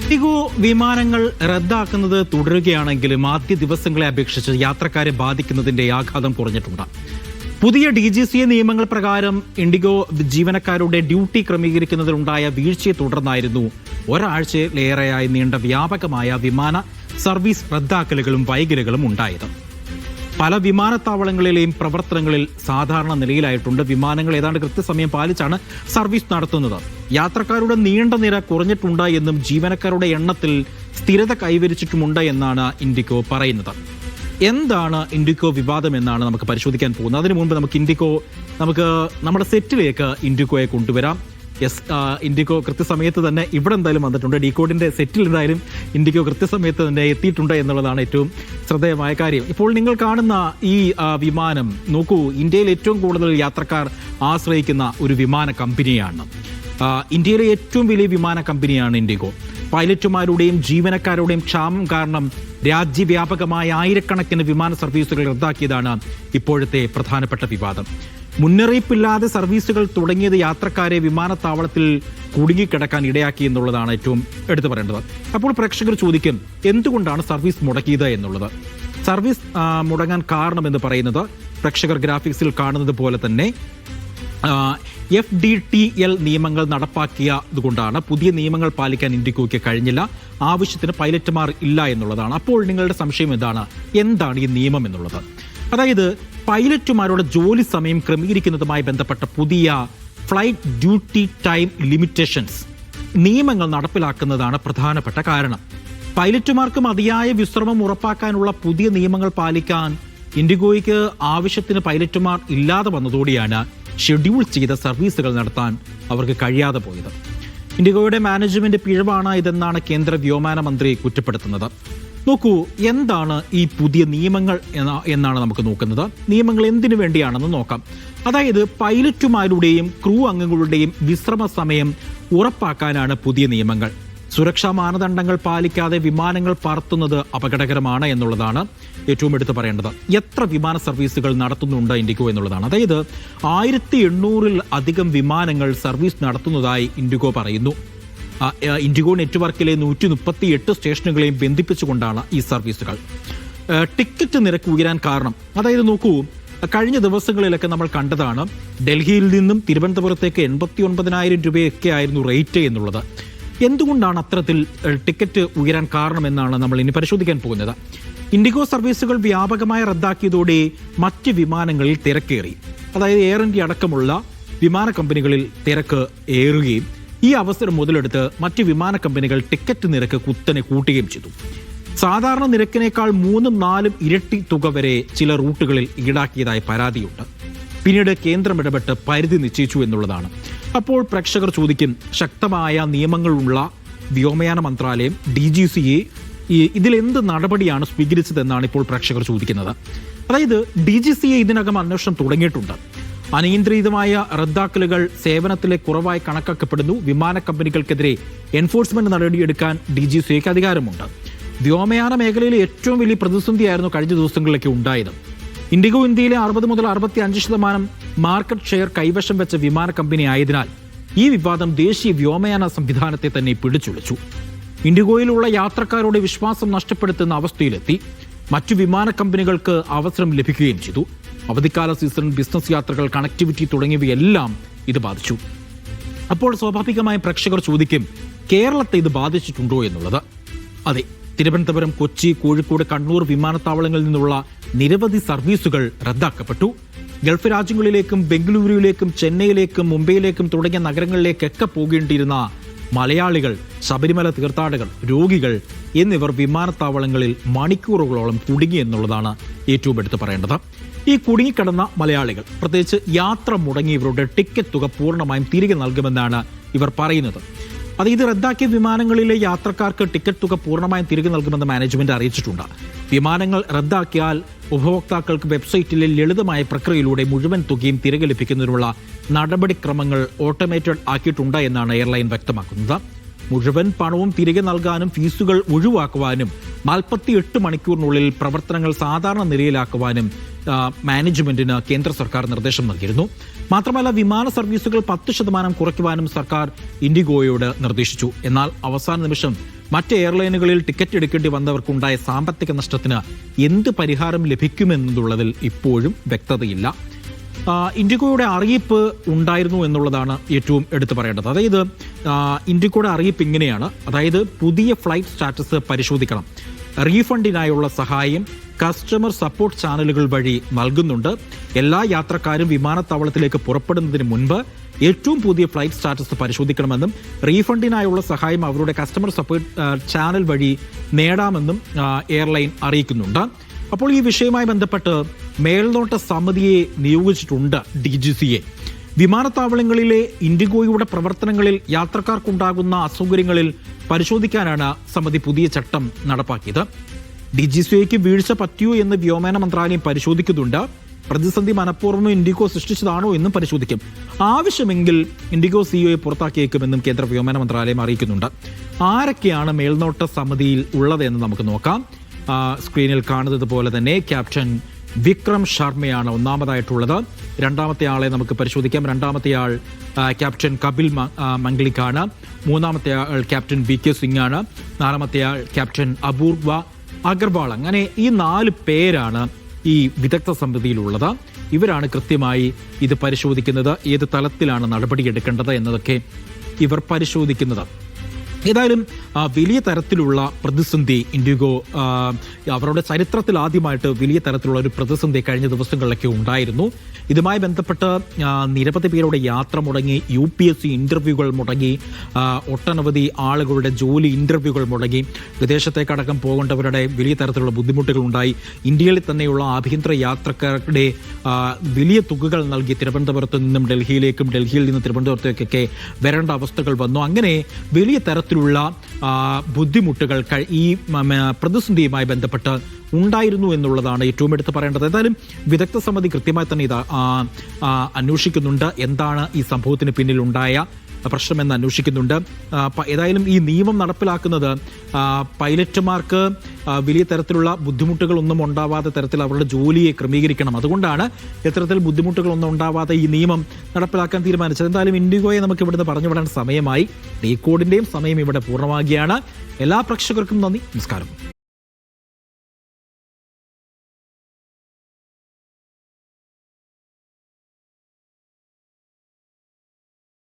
IndiGo വിമാനങ്ങൾ റദ്ദാക്കുന്നത് തുടരുകയാണെങ്കിലും ആദ്യ ദിവസങ്ങളെ അപേക്ഷിച്ച് യാത്രക്കാരെ ബാധിക്കുന്നതിന്റെ ആഘാതം കുറഞ്ഞിട്ടുണ്ട്. പുതിയ DGCA നിയമങ്ങൾ പ്രകാരം ഇൻഡിഗോ ജീവനക്കാരുടെ ഡ്യൂട്ടി ക്രമീകരിക്കുന്നതിലുണ്ടായ വീഴ്ചയെ തുടർന്നായിരുന്നു ഒരാഴ്ചയിലേറെയായി നീണ്ട വ്യാപകമായ വിമാന സർവീസ് റദ്ദാക്കലുകളും വൈകലുകളും ഉണ്ടായത്. പല വിമാനത്താവളങ്ങളിലെയും പ്രവർത്തനങ്ങളിൽ സാധാരണ നിലയിലായിട്ടുണ്ട്. വിമാനങ്ങൾ ഏതാണ്ട് കൃത്യസമയം പാലിച്ചാണ് സർവീസ് നടത്തുന്നത്. യാത്രക്കാരുടെ നീണ്ട നിര കുറഞ്ഞിട്ടുണ്ട് എന്നും ജീവനക്കാരുടെ എണ്ണത്തിൽ സ്ഥിരത കൈവരിച്ചിട്ടുമുണ്ട് എന്നാണ് ഇൻഡിഗോ പറയുന്നത്. എന്താണ് ഇൻഡിഗോ വിവാദം എന്നാണ് നമുക്ക് പരിശോധിക്കാൻ പോകുന്നത്. അതിനു മുൻപ് നമുക്ക് നമ്മുടെ സെറ്റിലേക്ക് ഇൻഡിഗോയെ കൊണ്ടുവരാം. ഇൻഡിഗോ കൃത്യസമയത്ത് തന്നെ ഇവിടെ എന്തായാലും വന്നിട്ടുണ്ട്. ഡീകോഡിന്റെ സെറ്റിൽ എന്തായാലും ഇൻഡിഗോ കൃത്യസമയത്ത് തന്നെ എത്തിയിട്ടുണ്ട് എന്നുള്ളതാണ് ഏറ്റവും ശ്രദ്ധേയമായ കാര്യം. ഇപ്പോൾ നിങ്ങൾ കാണുന്ന ഈ വിമാനം നോക്കൂ, ഇന്ത്യയിൽ ഏറ്റവും കൂടുതൽ യാത്രക്കാർ ആശ്രയിക്കുന്ന ഒരു വിമാന കമ്പനിയാണ്. ഇന്ത്യയിലെ ഏറ്റവും വലിയ വിമാന കമ്പനിയാണ് ഇൻഡിഗോ. പൈലറ്റുമാരുടെയും ജീവനക്കാരുടെയും ക്ഷാമം കാരണം രാജ്യവ്യാപകമായ ആയിരക്കണക്കിന് വിമാന സർവീസുകൾ റദ്ദാക്കിയതാണ് ഇപ്പോഴത്തെ പ്രധാനപ്പെട്ട വിവാദം. മുന്നറിയിപ്പില്ലാതെ സർവീസുകൾ തുടങ്ങിയത് യാത്രക്കാരെ വിമാനത്താവളത്തിൽ കുടുങ്ങിക്കിടക്കാൻ ഇടയാക്കി എന്നുള്ളതാണ് ഏറ്റവും എടുത്തു പറയേണ്ടത്. അപ്പോൾ പ്രേക്ഷകർ ചോദിക്കും, എന്തുകൊണ്ടാണ് സർവീസ് മുടക്കിയത് എന്നുള്ളത്. സർവീസ് മുടങ്ങാൻ കാരണമെന്ന് പറയുന്നത് പ്രേക്ഷകർ ഗ്രാഫിക്സിൽ കാണുന്നത് പോലെ തന്നെ FDTL നിയമങ്ങൾ നടപ്പാക്കിയതുകൊണ്ടാണ്. പുതിയ നിയമങ്ങൾ പാലിക്കാൻ ഇൻഡിഗോയ്ക്ക് കഴിഞ്ഞില്ല. ആവശ്യത്തിന് പൈലറ്റുമാർ ഇല്ല എന്നുള്ളതാണ്. അപ്പോൾ നിങ്ങളുടെ സംശയം എന്താണ് ഈ നിയമം എന്നുള്ളത്? അതായത് പൈലറ്റുമാരുടെ ജോലി സമയം ക്രമീകരിക്കുന്നതുമായി ബന്ധപ്പെട്ട പുതിയ ഫ്ലൈറ്റ് ഡ്യൂട്ടി ടൈം ലിമിറ്റേഷൻസ് നിയമങ്ങൾ നടപ്പിലാക്കുന്നതാണ് പ്രധാനപ്പെട്ട കാരണം. പൈലറ്റുമാർക്ക് മതിയായ വിശ്രമം ഉറപ്പാക്കാനുള്ള പുതിയ നിയമങ്ങൾ പാലിക്കാൻ ഇൻഡിഗോയ്ക്ക് ആവശ്യത്തിന് പൈലറ്റുമാർ ഇല്ലാതെ വന്നതോടെയാണ് ഷെഡ്യൂൾ ചെയ്ത സർവീസുകൾ നടത്താൻ അവർക്ക് കഴിയാതെ പോയത്. ഇൻഡിഗോയുടെ മാനേജ്മെന്റ് പിഴവാണ് ഇതെന്നാണ് കേന്ദ്ര വ്യോമയാന മന്ത്രി കുറ്റപ്പെടുത്തുന്നത്. നോക്കൂ, എന്താണ് ഈ പുതിയ നിയമങ്ങൾ എന്നാണ് നമുക്ക് നോക്കുന്നത്. നിയമങ്ങൾ എന്തിനു വേണ്ടിയാണെന്ന് നോക്കാം. അതായത് പൈലറ്റുമാരുടെയും ക്രൂ അംഗങ്ങളുടെയും വിശ്രമ സമയം ഉറപ്പാക്കാനാണ് പുതിയ നിയമങ്ങൾ. സുരക്ഷാ മാനദണ്ഡങ്ങൾ പാലിക്കാതെ വിമാനങ്ങൾ പറത്തുന്നത് അപകടകരമാണ് എന്നുള്ളതാണ് ഏറ്റവും എടുത്തു പറയേണ്ടത്. എത്ര വിമാന സർവീസുകൾ നടത്തുന്നുണ്ട് ഇൻഡിഗോ എന്നുള്ളതാണ്. അതായത് 1800-ൽ അധികം വിമാനങ്ങൾ സർവീസ് നടത്തുന്നതായി ഇൻഡിഗോ പറയുന്നു. ഇൻഡിഗോ നെറ്റ്വർക്കിലെ 138 സ്റ്റേഷനുകളെയും ബന്ധിപ്പിച്ചുകൊണ്ടാണ് ഈ സർവീസുകൾ. ടിക്കറ്റ് നിരക്ക് ഉയരാൻ കാരണം, അതായത് നോക്കൂ, കഴിഞ്ഞ ദിവസങ്ങളിലൊക്കെ നമ്മൾ കണ്ടതാണ് ഡൽഹിയിൽ നിന്നും തിരുവനന്തപുരത്തേക്ക് 89,000 രൂപയൊക്കെ ആയിരുന്നു റേറ്റ് എന്നുള്ളത്. എന്തുകൊണ്ടാണ് അത്തരത്തിൽ ടിക്കറ്റ് ഉയരാൻ കാരണമെന്നാണ് നമ്മൾ ഇനി പരിശോധിക്കാൻ പോകുന്നത്. ഇൻഡിഗോ സർവീസുകൾ വ്യാപകമായി റദ്ദാക്കിയതോടെ മറ്റ് വിമാനങ്ങളിൽ തിരക്കേറി. അതായത് എയർ ഇന്ത്യ അടക്കമുള്ള വിമാന കമ്പനികളിൽ തിരക്ക് ഏറുകയും ഈ അവസരം മുതലെടുത്ത് മറ്റ് വിമാന കമ്പനികൾ ടിക്കറ്റ് നിരക്ക് കുത്തനെ കൂട്ടുകയും ചെയ്തു. സാധാരണ നിരക്കിനേക്കാൾ 3-4 ഇരട്ടി തുക വരെ ചില റൂട്ടുകളിൽ ഈടാക്കിയതായി പരാതിയുണ്ട്. പിന്നീട് കേന്ദ്രം ഇടപെട്ട് പരിധി നിശ്ചയിച്ചു എന്നുള്ളതാണ്. അപ്പോൾ പ്രേക്ഷകർ ചോദിക്കും, ശക്തമായ നിയമങ്ങളുള്ള വ്യോമയാന മന്ത്രാലയം DGCA ഇതിലെന്ത് നടപടിയാണ് സ്വീകരിച്ചതെന്നാണ് ഇപ്പോൾ പ്രേക്ഷകർ ചോദിക്കുന്നത്. അതായത് DGCA ഇതിനകം അന്വേഷണം തുടങ്ങിയിട്ടുണ്ട്. അനിയന്ത്രിതമായ റദ്ദാക്കലുകൾ സേവനത്തിലെ കുറവായി കണക്കാക്കപ്പെടുന്നു. വിമാന കമ്പനികൾക്കെതിരെ എൻഫോഴ്സ്മെന്റ് നടപടിയെടുക്കാൻ DGCAക്ക് അധികാരമുണ്ട്. വ്യോമയാന മേഖലയിലെ ഏറ്റവും വലിയ പ്രതിസന്ധിയായിരുന്നു കഴിഞ്ഞ ദിവസങ്ങളിലൊക്കെ ഉണ്ടായത്. ഇൻഡിഗോ ഇന്ത്യയിലെ 60 മുതൽ 65% മാർക്കറ്റ് ഷെയർ കൈവശം വെച്ച വിമാന കമ്പനി ആയതിനാൽ ഈ വിവാദം ദേശീയ വ്യോമയാന സംവിധാനത്തെ തന്നെ പിടിച്ചുലച്ചു. ഇൻഡിഗോയിലുള്ള യാത്രക്കാരുടെ വിശ്വാസം നഷ്ടപ്പെടുത്തുന്ന അവസ്ഥയിലെത്തി. മറ്റു വിമാന കമ്പനികൾക്ക് അവസരം ലഭിക്കുകയും ചെയ്തു. അവധിക്കാല സീസൺ, ബിസിനസ് യാത്രകൾ, കണക്ടിവിറ്റി തുടങ്ങിയവയെല്ലാം ഇത് ബാധിച്ചു. അപ്പോൾ സ്വാഭാവികമായും പ്രേക്ഷകർ ചോദിക്കും, കേരളത്തെ ഇത് ബാധിച്ചിട്ടുണ്ടോ എന്നുള്ളത്. അതെ, തിരുവനന്തപുരം, കൊച്ചി, കോഴിക്കോട്, കണ്ണൂർ വിമാനത്താവളങ്ങളിൽ നിന്നുള്ള നിരവധി സർവീസുകൾ റദ്ദാക്കപ്പെട്ടു. ഗൾഫ് രാജ്യങ്ങളിലേക്കും ബംഗളൂരുവിലേക്കും ചെന്നൈയിലേക്കും മുംബൈയിലേക്കും തുടങ്ങിയ നഗരങ്ങളിലേക്കൊക്കെ പോകേണ്ടിയിരുന്ന മലയാളികൾ, ശബരിമല തീർത്ഥാടകർ, രോഗികൾ എന്നിവർ വിമാനത്താവളങ്ങളിൽ മണിക്കൂറുകളോളം കുടുങ്ങി എന്നുള്ളതാണ് ഏറ്റവും എടുത്തു പറയേണ്ടത്. ഈ കുടുങ്ങിക്കിടന്ന മലയാളികൾ, പ്രത്യേകിച്ച് യാത്ര മുടങ്ങിയവരുടെ ടിക്കറ്റ് തുക പൂർണ്ണമായും തിരികെ നൽകുമെന്നാണ് ഇവർ പറയുന്നത്. അത് ഇത് റദ്ദാക്കിയ വിമാനങ്ങളിലെ യാത്രക്കാർക്ക് ടിക്കറ്റ് തുക പൂർണ്ണമായും തിരികെ നൽകുമെന്ന് മാനേജ്മെന്റ് അറിയിച്ചിട്ടുണ്ട്. വിമാനങ്ങൾ റദ്ദാക്കിയാൽ ഉപഭോക്താക്കൾക്ക് വെബ്സൈറ്റിലെ ലളിതമായ പ്രക്രിയയിലൂടെ മുഴുവൻ തുകയും തിരികെ ലഭിക്കുന്നതിനുള്ള നടപടിക്രമങ്ങൾ ഓട്ടോമേറ്റഡ് ആക്കിയിട്ടുണ്ട് എന്നാണ് എയർലൈൻ വ്യക്തമാക്കുന്നത്. മുഴുവൻ പണവും തിരികെ നൽകാനും ഫീസുകൾ ഒഴിവാക്കുവാനും 48 മണിക്കൂറിനുള്ളിൽ പ്രവർത്തനങ്ങൾ സാധാരണ നിലയിലാക്കുവാനും മാനേജ്മെന്റിന് കേന്ദ്ര സർക്കാർ നിർദ്ദേശം നൽകിയിരുന്നു. മാത്രമല്ല, വിമാന സർവീസുകൾ 10% കുറയ്ക്കുവാനും സർക്കാർ ഇൻഡിഗോയോട് നിർദ്ദേശിച്ചു. എന്നാൽ അവസാന നിമിഷം മറ്റ് എയർലൈനുകളിൽ ടിക്കറ്റ് എടുക്കേണ്ടി വന്നവർക്കുണ്ടായ സാമ്പത്തിക നഷ്ടത്തിന് എന്ത് പരിഹാരം ലഭിക്കുമെന്നുള്ളതിൽ ഇപ്പോഴും വ്യക്തതയില്ല. ഇൻഡിഗോയുടെ അറിയിപ്പ് ഉണ്ടായിരുന്നു എന്നുള്ളതാണ് ഏറ്റവും എടുത്തു പറയേണ്ടത്. അതായത് ഇൻഡിഗോയുടെ അറിയിപ്പ് ഇങ്ങനെയാണ്. അതായത് പുതിയ ഫ്ലൈറ്റ് സ്റ്റാറ്റസ് പരിശോധിക്കണം, റീഫണ്ടിനായുള്ള സഹായം കസ്റ്റമർ സപ്പോർട്ട് ചാനലുകൾ വഴി നൽകുന്നുണ്ട്. എല്ലാ യാത്രക്കാരും വിമാനത്താവളത്തിലേക്ക് പുറപ്പെടുന്നതിന് മുൻപ് ഏറ്റവും പുതിയ ഫ്ലൈറ്റ് സ്റ്റാറ്റസ് പരിശോധിക്കണമെന്നും റീഫണ്ടിനായുള്ള സഹായം അവരുടെ കസ്റ്റമർ സപ്പോർട്ട് ചാനൽ വഴി നേടാമെന്നും എയർലൈൻ അറിയിക്കുന്നുണ്ട്. അപ്പോൾ ഈ വിഷയവുമായി ബന്ധപ്പെട്ട് മേൽനോട്ട സമിതിയെ നിയോഗിച്ചിട്ടുണ്ട് DGCA. വിമാനത്താവളങ്ങളിലെ ഇൻഡിഗോയുടെ പ്രവർത്തനങ്ങളിൽ യാത്രക്കാർക്കുണ്ടാകുന്ന അസൗകര്യങ്ങളിൽ പരിശോധിക്കാനാണ് സമിതി പുതിയ ചട്ടം നടപ്പാക്കിയത്. DGCAക്ക് വീഴ്ച പറ്റിയോ എന്ന് വ്യോമയാന മന്ത്രാലയം പരിശോധിക്കുന്നുണ്ട്. പ്രതിസന്ധി മനഃപൂർവ്വം ഇൻഡിഗോ സൃഷ്ടിച്ചതാണോ എന്നും പരിശോധിക്കും. ആവശ്യമെങ്കിൽ ഇൻഡിഗോ സിഇഒയെ പുറത്താക്കിയേക്കുമെന്നും കേന്ദ്ര വ്യോമയാന മന്ത്രാലയം അറിയിക്കുന്നുണ്ട്. ആരൊക്കെയാണ് മേൽനോട്ട സമിതിയിൽ ഉള്ളതെന്ന് നമുക്ക് നോക്കാം. സ്ക്രീനിൽ കാണുന്നത് പോലെ തന്നെ ക്യാപ്റ്റൻ വിക്രം ശർമ്മയാണ് ഒന്നാമതായിട്ടുള്ളത്. രണ്ടാമത്തെ ആളെ നമുക്ക് പരിശോധിക്കാം. രണ്ടാമത്തെ ആൾ ക്യാപ്റ്റൻ കപിൽ മംഗ്ലിക്കാണ്. മൂന്നാമത്തെ ആൾ ക്യാപ്റ്റൻ VK സിംഗ് ആണ്. നാലാമത്തെ ആൾ ക്യാപ്റ്റൻ അപൂർവ അഗർവാൾ. അങ്ങനെ ഈ 4 പേരാണ് ഈ വിദഗ്ധ സമിതിയിലുള്ളത്. ഇവരാണ് കൃത്യമായി ഇത് പരിശോധിക്കുന്നത്. ഏത് തലത്തിലാണ് നടപടിയെടുക്കേണ്ടത് എന്നതൊക്കെ ഇവർ പരിശോധിക്കുന്നത്. ഏതായാലും വലിയ തരത്തിലുള്ള പ്രതിസന്ധി ഇൻഡിഗോ അവരുടെ ചരിത്രത്തിൽ ആദ്യമായിട്ട് വലിയ തരത്തിലുള്ള ഒരു പ്രതിസന്ധി കഴിഞ്ഞ ദിവസങ്ങളിലൊക്കെ ഉണ്ടായിരുന്നു. ഇതുമായി ബന്ധപ്പെട്ട് നിരവധി പേരുടെ യാത്ര മുടങ്ങി, UPSC ഇന്റർവ്യൂകൾ മുടങ്ങി, ഒട്ടനവധി ആളുകളുടെ ജോലി ഇന്റർവ്യൂകൾ മുടങ്ങി, വിദേശത്തേക്കടക്കം പോകേണ്ടവരുടെ വലിയ തരത്തിലുള്ള ബുദ്ധിമുട്ടുകൾ ഉണ്ടായി. ഇന്ത്യയിൽ തന്നെയുള്ള ആഭ്യന്തര യാത്രക്കാരുടെ വലിയ തുകകൾ നൽകി തിരുവനന്തപുരത്ത് നിന്നും ഡൽഹിയിലേക്കും ഡൽഹിയിൽ നിന്ന് തിരുവനന്തപുരത്തേക്കൊക്കെ വരേണ്ട അവസ്ഥകൾ വന്നു. അങ്ങനെ വലിയ തരത്തിലുള്ള ബുദ്ധിമുട്ടുകൾ ഈ പ്രതിസന്ധിയുമായി ബന്ധപ്പെട്ട് ഉണ്ടായിരുന്നു എന്നുള്ളതാണ് ഏറ്റവും എടുത്ത് പറയേണ്ടത്. ഏതായാലും വിദഗ്ധ സമിതി കൃത്യമായി തന്നെ ഇത് അന്വേഷിക്കുന്നുണ്ട്. എന്താണ് ഈ സംഭവത്തിന് പിന്നിലുണ്ടായ പ്രശ്നമെന്ന് അന്വേഷിക്കുന്നുണ്ട്. ഏതായാലും ഈ നിയമം നടപ്പിലാക്കുന്നത് പൈലറ്റുമാർക്ക് വലിയ തരത്തിലുള്ള ബുദ്ധിമുട്ടുകളൊന്നും ഉണ്ടാവാത്ത തരത്തിൽ അവരുടെ ജോലിയെ ക്രമീകരിക്കണം. അതുകൊണ്ടാണ് ഇത്തരത്തിൽ ബുദ്ധിമുട്ടുകളൊന്നും ഉണ്ടാവാതെ ഈ നിയമം നടപ്പിലാക്കാൻ തീരുമാനിച്ചത്. എന്തായാലും ഇൻഡിഗോയെ നമുക്ക് ഇവിടുന്ന് പറഞ്ഞുവിടാൻ സമയമായി. ഡീകോഡിന്റെയും സമയം ഇവിടെ പൂർണ്ണമാകുകയാണ്. എല്ലാ പ്രേക്ഷകർക്കും നന്ദി, നമസ്കാരം.